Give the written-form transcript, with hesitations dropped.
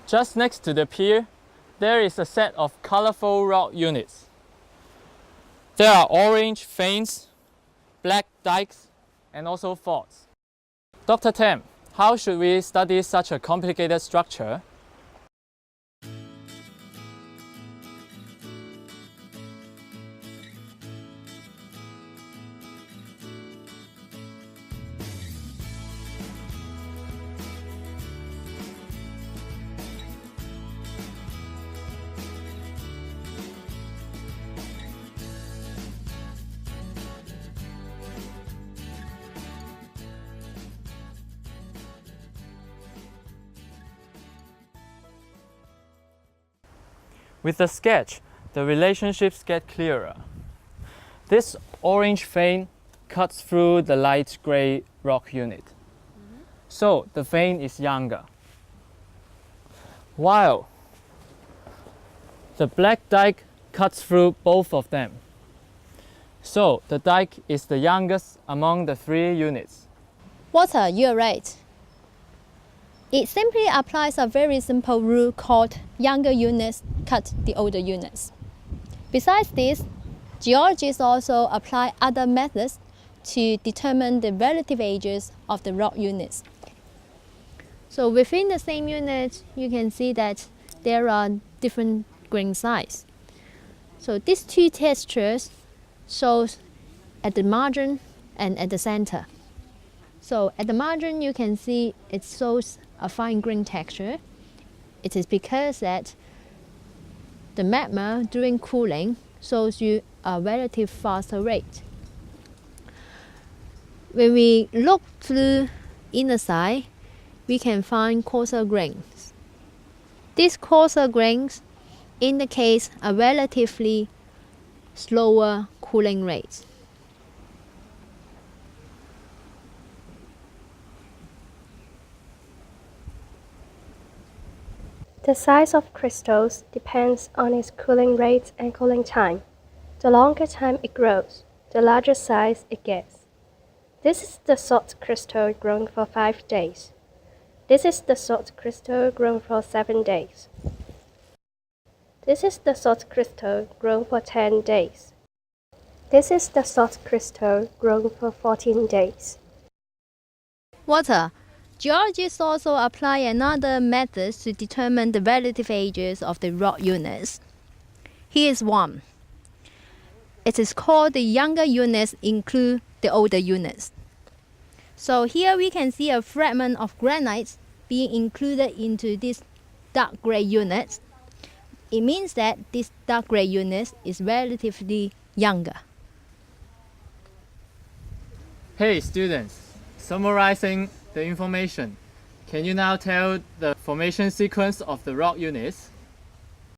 Just next to the pier, there is a set of colorful rock units. There are orange veins, black dikes, and also faults. Dr. Tam, how should we study such a complicated structure? With the sketch, the relationships get clearer. This orange vein cuts through the light gray rock unit. So the vein is younger. While the black dike cuts through both of them. So the dike is the youngest among the three units. Walter, you're right. It simply applies a very simple rule called younger units cut the older units. Besides this, geologists also apply other methods to determine the relative ages of the rock units. So within the same unit, you can see that there are different grain size. So these two textures shows at the margin and at the center. So at the margin, you can see it shows a fine grain texture. It is because that the magma during cooling shows you a relative faster rate. When we look through inner side, we can find coarser grains. These coarser grains indicate a relatively slower cooling rate. The size of crystals depends on its cooling rate and cooling time. The longer time it grows, the larger size it gets. This is the salt crystal grown for 5 days. This is the salt crystal grown for 7 days. This is the salt crystal grown for 10 days. This is the salt crystal grown for 14 days. Walter, geologists also apply another method to determine the relative ages of the rock units. Here is one. It is called the younger units include the older units. So here we can see a fragment of granite being included into this dark gray unit. It means that this dark gray unit is relatively younger. Hey students, summarizing the information, can you now tell the formation sequence of the rock units?